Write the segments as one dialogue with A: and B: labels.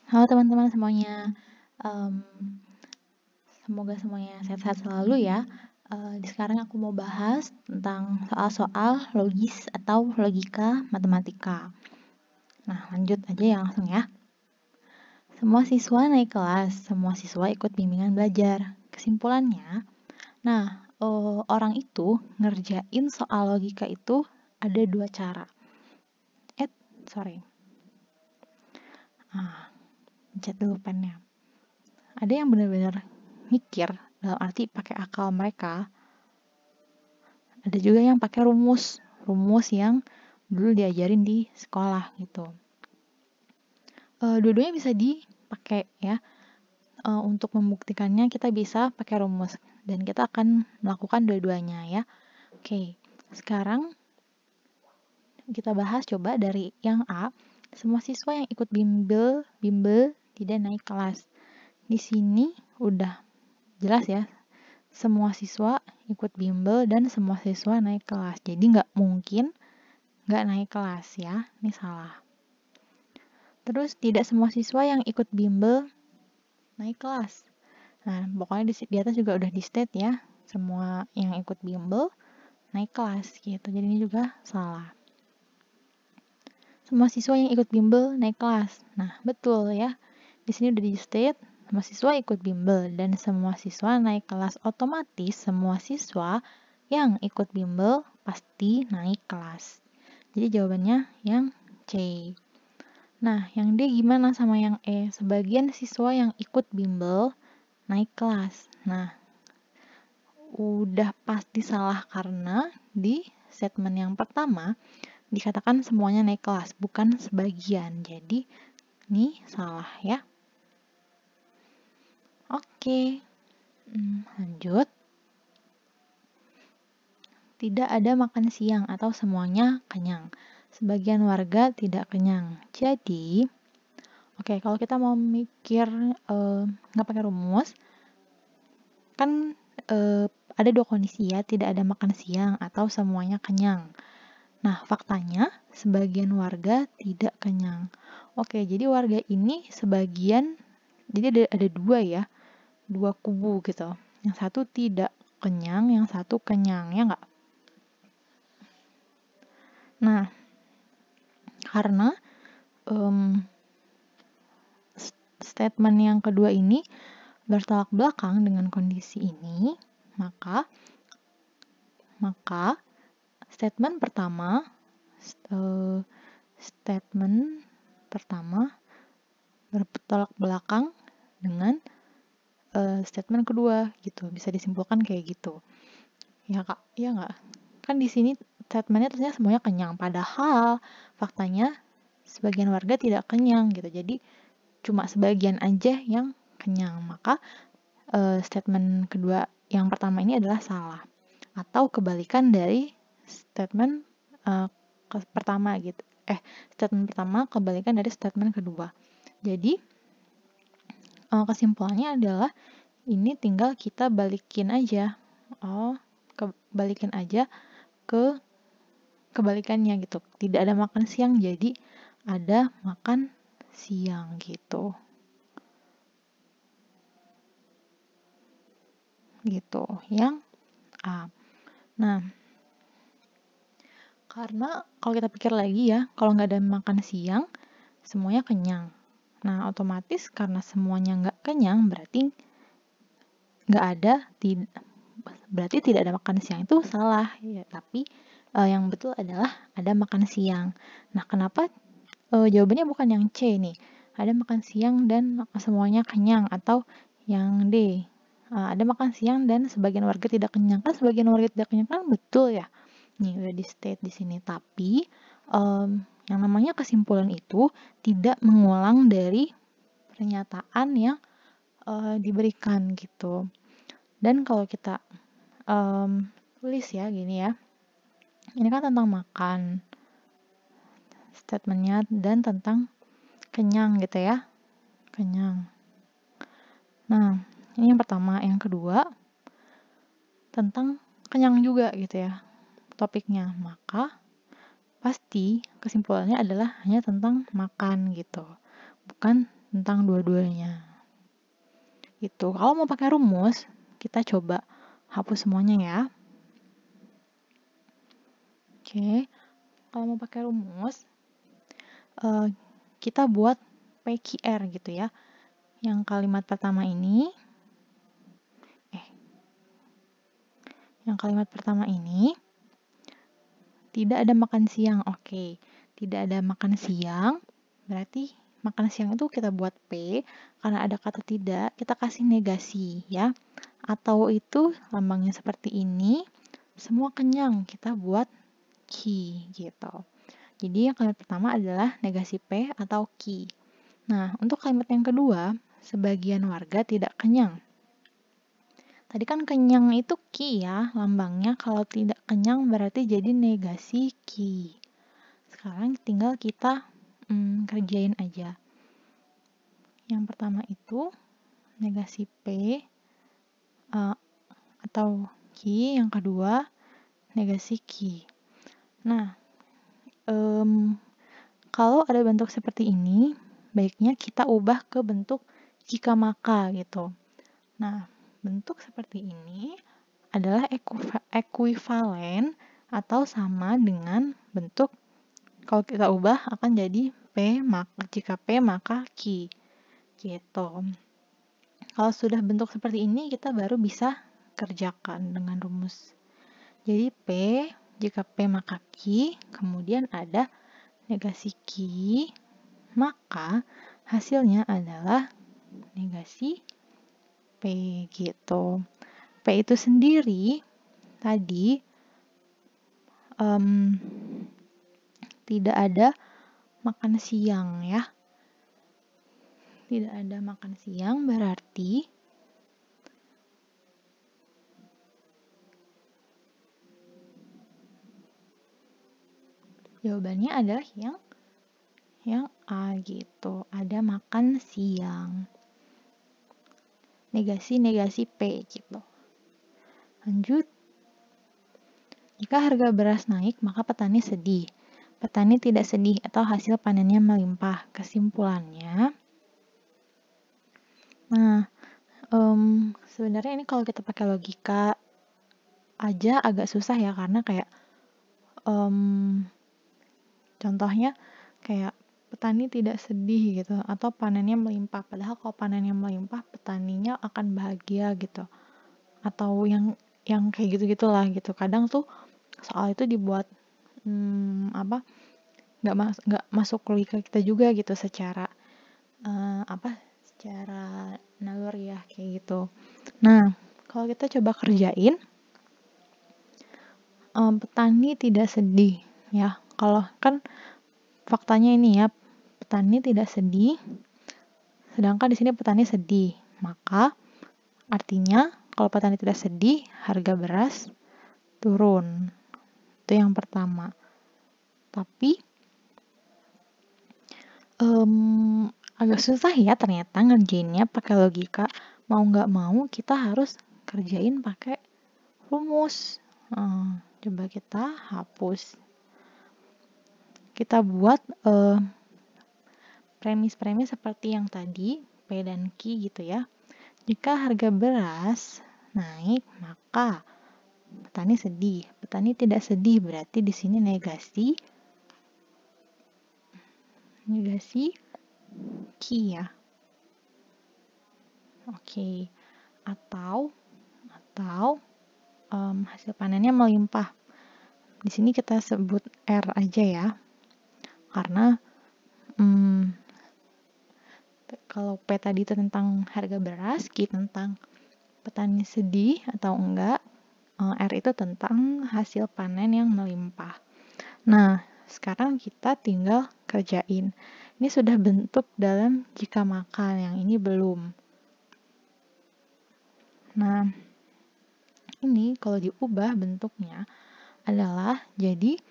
A: Halo teman-teman semuanya, Em, semoga semuanya sehat-sehat selalu ya. Sekarang aku mau bahas tentang soal-soal logis atau logika matematika. Nah, lanjut aja ya langsung ya. Semua siswa naik kelas, semua siswa ikut bimbingan belajar. Kesimpulannya, orang itu ngerjain soal logika itu ada dua cara. Sorry. Pencet dulu pennya. Ada yang benar-benar mikir, dalam arti pakai akal mereka. Ada juga yang pakai rumus yang dulu diajarin di sekolah gitu. Dua-duanya bisa dipakai ya. Untuk membuktikannya kita bisa pakai rumus dan kita akan melakukan dua-duanya ya. Oke, sekarang kita bahas coba dari yang A. Semua siswa yang ikut bimbel tidak naik kelas. Di sini udah jelas ya. Semua siswa ikut bimbel dan semua siswa naik kelas. Jadi nggak mungkin nggak naik kelas ya. Ini salah. Terus tidak semua siswa yang ikut bimbel naik kelas. Nah, pokoknya di atas juga udah di state ya. Semua yang ikut bimbel naik kelas gitu. Jadi ini juga salah. Semua siswa yang ikut bimbel naik kelas. Nah, betul ya. Di sini udah di state semua siswa ikut bimbel dan semua siswa naik kelas. Otomatis semua siswa yang ikut bimbel pasti naik kelas. Jadi jawabannya yang C. Nah, yang D gimana sama yang E? Sebagian siswa yang ikut bimbel naik kelas. Nah, udah pasti salah karena di statement yang pertama dikatakan semuanya naik kelas, bukan sebagian. Jadi, ini salah ya. Oke, lanjut. Tidak ada makan siang atau semuanya kenyang. Sebagian warga tidak kenyang. Jadi, oke, kalau kita mau mikir nggak pakai rumus, kan ada dua kondisi ya, tidak ada makan siang atau semuanya kenyang. Nah, faktanya sebagian warga tidak kenyang. Oke, jadi warga ini sebagian, jadi ada dua ya, dua kubu gitu. Yang satu tidak kenyang, yang satu kenyang, ya nggak? Nah, karena statement yang kedua ini bertolak belakang dengan kondisi ini, maka statement pertama bertolak belakang dengan statement kedua gitu. Bisa disimpulkan kayak gitu. Ya Kak, ya nggak? Kan di sini statementnya ternyata semuanya kenyang, padahal faktanya sebagian warga tidak kenyang gitu. Jadi cuma sebagian aja yang kenyang. Maka statement kedua yang pertama ini adalah salah. Atau kebalikan dari statement pertama gitu. Statement pertama kebalikan dari statement kedua. Jadi kesimpulannya adalah ini tinggal kita balikin aja. Balikin aja ke kebalikannya gitu. Tidak ada makan siang, jadi ada makan siang gitu. Gitu, yang A. Nah, karena kalau kita pikir lagi ya, kalau nggak ada makan siang, semuanya kenyang. Nah, otomatis karena semuanya nggak kenyang, berarti berarti tidak ada makan siang itu salah ya. Tapi yang betul adalah ada makan siang. Nah, kenapa jawabannya bukan yang C nih? Ada makan siang dan semuanya kenyang, atau yang D? Ada makan siang dan sebagian warga tidak kenyang. Kan sebagian warga tidak kenyang kan betul ya. Nih udah di state di sini. Tapi yang namanya kesimpulan itu tidak mengulang dari pernyataan yang diberikan gitu. Dan kalau kita tulis ya gini ya, ini kan tentang makan statementnya dan tentang kenyang gitu ya, kenyang. Nah, ini yang pertama. Yang kedua tentang kenyang juga gitu ya topiknya, maka pasti kesimpulannya adalah hanya tentang makan gitu, bukan tentang dua-duanya. Itu. Kalau mau pakai rumus, kita coba hapus semuanya ya. Oke. Kalau mau pakai rumus, kita buat PQR gitu ya. Yang kalimat pertama ini, tidak ada makan siang. Oke, tidak ada makan siang, berarti makan siang itu kita buat P, karena ada kata tidak, kita kasih negasi ya. Atau itu lambangnya seperti ini, semua kenyang, kita buat Ki gitu. Jadi yang kalimat pertama adalah negasi P atau Ki. Nah, untuk kalimat yang kedua, sebagian warga tidak kenyang. Tadi kan kenyang itu Ki ya, lambangnya. Kalau tidak kenyang berarti jadi negasi Ki. Sekarang tinggal kita kerjain aja. Yang pertama itu negasi P atau Ki, yang kedua negasi Ki. Nah, kalau ada bentuk seperti ini, baiknya kita ubah ke bentuk jika maka gitu. Nah, bentuk seperti ini adalah ekuivalen atau sama dengan bentuk kalau kita ubah akan jadi P maka jika P maka Q gitu. Kalau sudah bentuk seperti ini kita baru bisa kerjakan dengan rumus. Jadi P jika P maka Q, kemudian ada negasi Q, maka hasilnya adalah negasi P gitu. P itu sendiri tadi tidak ada makan siang ya. Tidak ada makan siang berarti jawabannya adalah yang A gitu. Ada makan siang. Negasi P gitu. Lanjut. Jika harga beras naik, maka petani sedih. Petani tidak sedih atau hasil panennya melimpah. Kesimpulannya, nah, sebenarnya ini kalau kita pakai logika aja agak susah ya, karena kayak contohnya kayak petani tidak sedih gitu, atau panennya melimpah. Padahal kalau panennya melimpah, petaninya akan bahagia gitu. Atau yang kayak gitu-gitulah gitu. Kadang tuh soal itu dibuat nggak masuk logika kita juga gitu secara secara naluri ya kayak gitu. Nah, kalau kita coba kerjain petani tidak sedih ya. Kalau kan faktanya ini ya, petani tidak sedih, sedangkan di sini petani sedih. Maka artinya kalau petani tidak sedih, harga beras turun. Itu yang pertama. Tapi agak susah ya ternyata ngerjainnya pakai logika. Mau nggak mau kita harus kerjain pakai rumus. Coba kita hapus. Kita buat premis-premis seperti yang tadi, P dan Q gitu ya. Jika harga beras naik, maka petani sedih. Petani tidak sedih, berarti di sini negasi Q ya. Oke. Atau hasil panennya melimpah. Di sini kita sebut R aja ya. Karena kalau P tadi itu tentang harga beras, Q tentang petani sedih atau enggak, R itu tentang hasil panen yang melimpah. Nah, sekarang kita tinggal kerjain. Ini sudah bentuk dalam jika maka, yang ini belum. Nah, ini kalau diubah bentuknya adalah jadi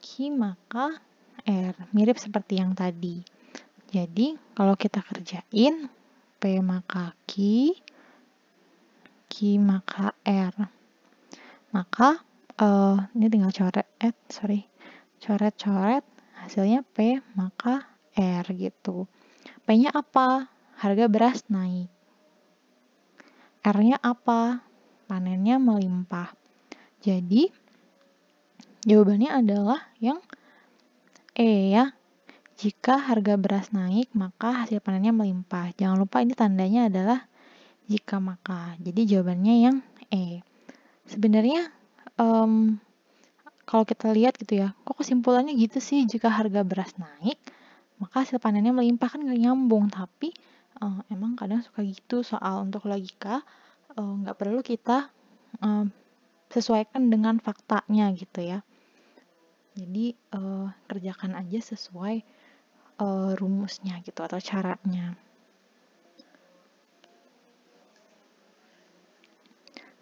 A: Q maka R, mirip seperti yang tadi. Jadi, kalau kita kerjain P maka Q maka R. Maka ini tinggal coret-coret hasilnya P maka R gitu. P-nya apa? Harga beras naik. R-nya apa? Panennya melimpah. Jadi, jawabannya adalah yang E ya. Jika harga beras naik, maka hasil panennya melimpah. Jangan lupa ini tandanya adalah jika maka. Jadi jawabannya yang E. Sebenarnya kalau kita lihat gitu ya, kok kesimpulannya gitu sih, jika harga beras naik, maka hasil panennya melimpah, kan nggak nyambung. Tapi emang kadang suka gitu soal untuk logika, nggak perlu kita sesuaikan dengan faktanya gitu ya. Jadi kerjakan aja sesuai rumusnya gitu atau caranya.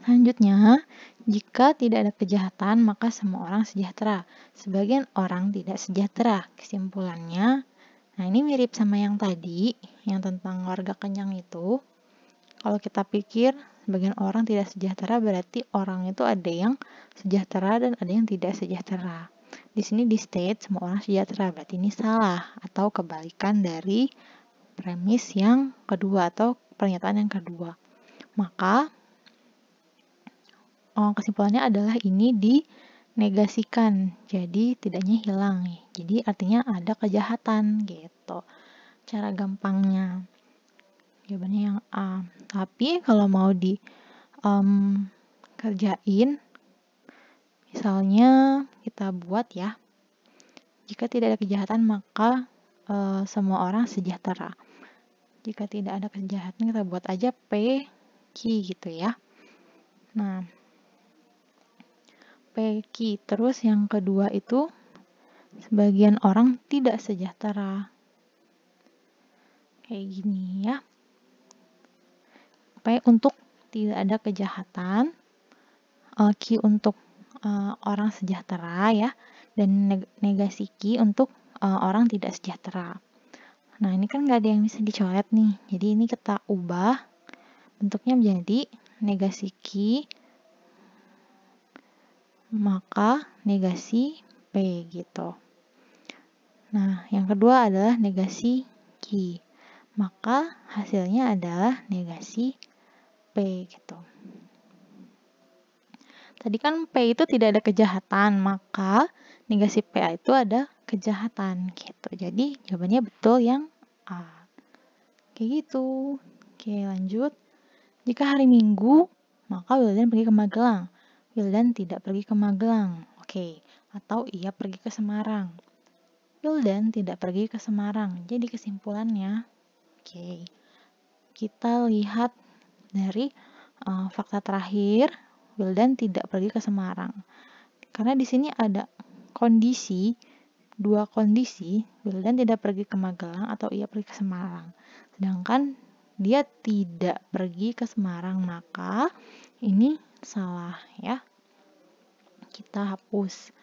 A: Selanjutnya, jika tidak ada kejahatan, maka semua orang sejahtera. Sebagian orang tidak sejahtera. Kesimpulannya, nah ini mirip sama yang tadi, yang tentang warga kenyang itu. Kalau kita pikir sebagian orang tidak sejahtera, berarti orang itu ada yang sejahtera dan ada yang tidak sejahtera. Di sini di state semua orang sejahtera, berarti ini salah atau kebalikan dari premis yang kedua atau pernyataan yang kedua. Maka kesimpulannya adalah ini dinegasikan, jadi tidaknya hilang. Jadi artinya ada kejahatan gitu. Cara gampangnya. Jawabannya yang A. Tapi kalau mau kerjain, misalnya kita buat ya, jika tidak ada kejahatan maka semua orang sejahtera. Jika tidak ada kejahatan kita buat aja P Q gitu ya. Nah, P Q. Terus yang kedua itu sebagian orang tidak sejahtera. Kayak gini ya. P untuk tidak ada kejahatan, Q untuk orang sejahtera ya, dan negasi Q untuk orang tidak sejahtera. Nah, ini kan nggak ada yang bisa dicoret nih. Jadi ini kita ubah bentuknya menjadi negasi Q maka negasi P gitu. Nah, yang kedua adalah negasi Q. Maka hasilnya adalah negasi P gitu. Tadi kan P itu tidak ada kejahatan, maka negasi P itu ada kejahatan gitu. Jadi jawabannya betul yang A. Kayak gitu. Oke, lanjut. Jika hari Minggu, maka Wildan pergi ke Magelang. Wildan tidak pergi ke Magelang. Oke, atau ia pergi ke Semarang. Wildan tidak pergi ke Semarang. Jadi kesimpulannya, oke, kita lihat dari fakta terakhir, Wildan tidak pergi ke Semarang. Karena di sini ada kondisi, dua kondisi, Wildan tidak pergi ke Magelang atau ia pergi ke Semarang. Sedangkan dia tidak pergi ke Semarang, maka ini salah ya. Kita hapus.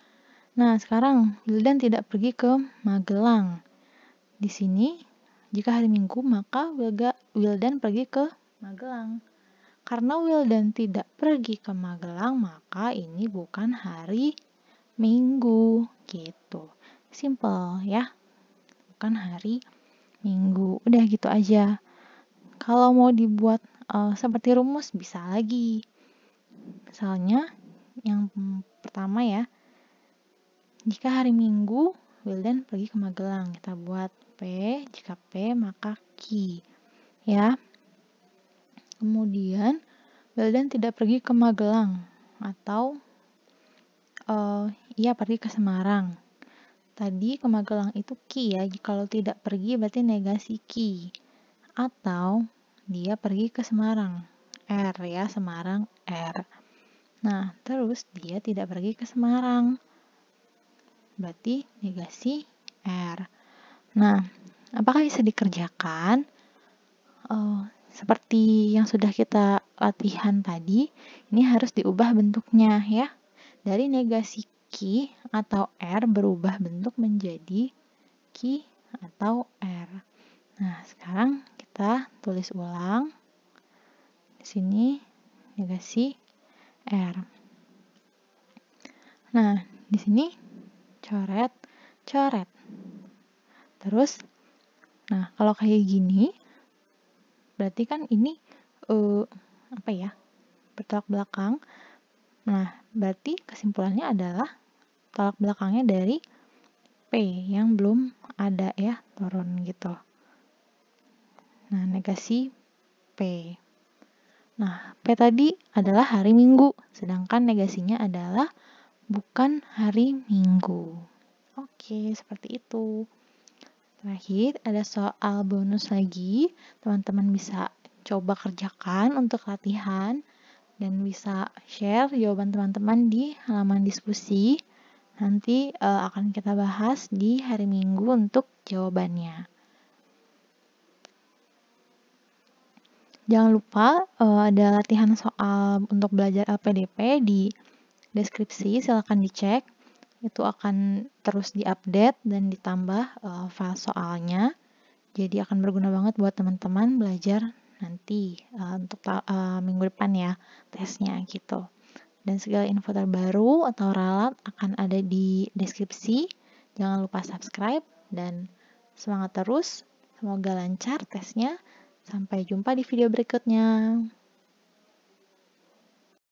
A: Nah, sekarang Wildan tidak pergi ke Magelang. Di sini, jika hari Minggu, maka Wildan pergi ke Magelang. Karena Wildan tidak pergi ke Magelang, maka ini bukan hari Minggu, gitu. Simple ya, bukan hari Minggu. Udah gitu aja. Kalau mau dibuat seperti rumus, bisa lagi. Misalnya, yang pertama ya, jika hari Minggu, Wildan pergi ke Magelang. Kita buat P, jika P maka Q. Ya. Kemudian, Wildan tidak pergi ke Magelang atau ia pergi ke Semarang. Tadi ke Magelang itu Q ya, kalau tidak pergi berarti negasi Q. Atau dia pergi ke Semarang, R ya, Semarang R. Nah, terus dia tidak pergi ke Semarang, berarti negasi R. Nah, apakah bisa dikerjakan? Seperti yang sudah kita latihan tadi, ini harus diubah bentuknya ya. Dari negasi Q atau R berubah bentuk menjadi Q atau R. Nah, sekarang kita tulis ulang. Di sini negasi R. Nah, di sini coret. Terus Nah, kalau kayak gini, berarti kan ini bertolak belakang. Nah, berarti kesimpulannya adalah tolak belakangnya dari P yang belum ada ya, turun gitu. Nah, negasi P. Nah, P tadi adalah hari Minggu, sedangkan negasinya adalah bukan hari Minggu. Oke, seperti itu. Terakhir, ada soal bonus lagi. Teman-teman bisa coba kerjakan untuk latihan dan bisa share jawaban teman-teman di halaman diskusi. Nanti akan kita bahas di hari Minggu untuk jawabannya. Jangan lupa ada latihan soal untuk belajar LPDP di deskripsi, silakan dicek. Itu akan terus diupdate dan ditambah file soalnya. Jadi akan berguna banget buat teman-teman belajar nanti untuk minggu depan ya tesnya gitu. Dan segala info terbaru atau ralat akan ada di deskripsi. Jangan lupa subscribe dan semangat terus. Semoga lancar tesnya. Sampai jumpa di video berikutnya.